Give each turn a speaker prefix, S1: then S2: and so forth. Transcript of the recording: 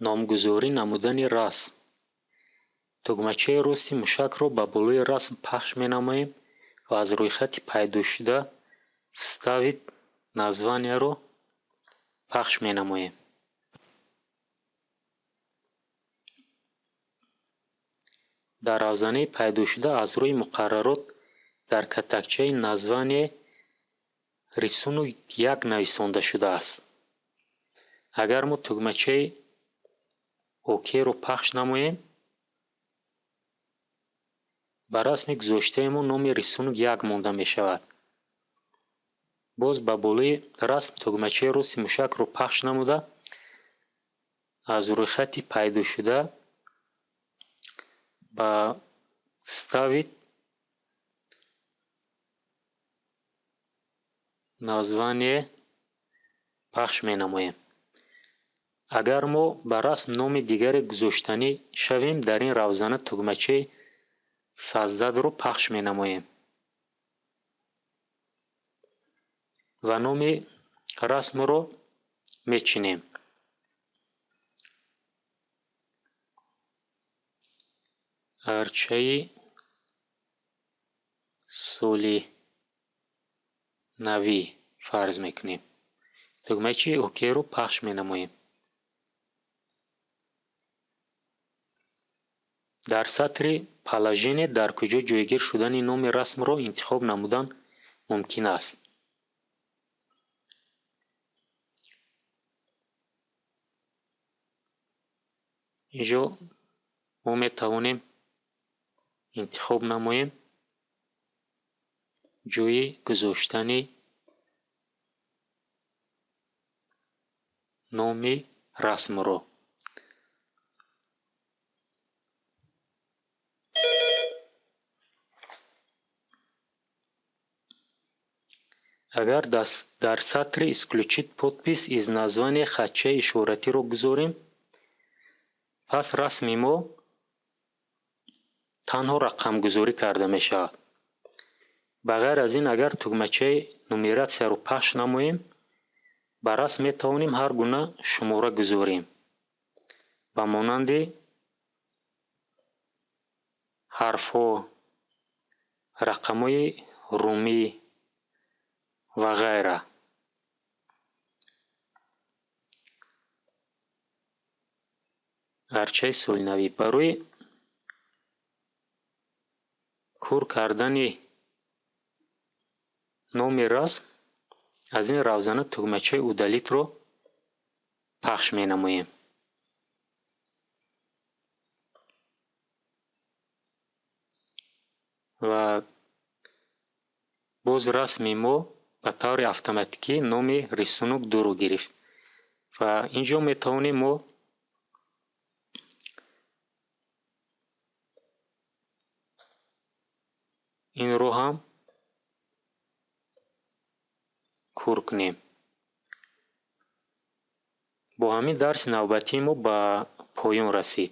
S1: номгузорӣ намудани расм. тугмачаи рости мушакро ба болои расм пахш менамоем ва аз рӯйхати пайдошуда вставит названиеро пахш менамоем. дар равзанаи пайдошуда аз рӯи муқаррарот дар катакчаи название рисунок 1 нависонда шудааст. агар мо тугмачаи океро пахш намоем, ба расми гузоштаи мо номи рисунок 1 монда мешавад. боз ба болои расм тугмачаи рости мушакро пахш намуда аз рӯйхати пайдошуда ба вставит название пахш менамоем. агар мо ба расм номи дигаре гузоштанӣ шавем, дар ин равзана тугмачаи саздадро пахш менамоем ва номи расмро мечинем. арчаи соли навӣ фарз мекунем. тугмачаи океро пахш менамоем. дар сатри положение, дар куҷо ҷойгир шудани номи расмро интихоб намудан мумкин аст. инҷо мо метавонем интихоб намоем ҷойи гузоштани номи расмро. агар дар сатри исключить подпис из названия хатчаи ишоратиро гузорем, пас расми мо танҳо рақамгузорӣ карда мешавад. ба ғайр аз ин, агар тугмачаи нумератсияро пахш намоем, ба расм метавонем ҳар гуна шумора гузорем, ба монанди ҳарфҳо, рақамҳои румӣ ва ғайра. арчаи солинавӣ. барои кор кардани номи расм аз ин равзана тугмачаи удалитро пахш менамоем. ва боз расми мо ба таври автоматикӣ номи рисунок 2ро гирифт. ва инҷо метавонем мо инро ҳам кор кунем. бо ҳамин дарси навбатии мо ба поён расид.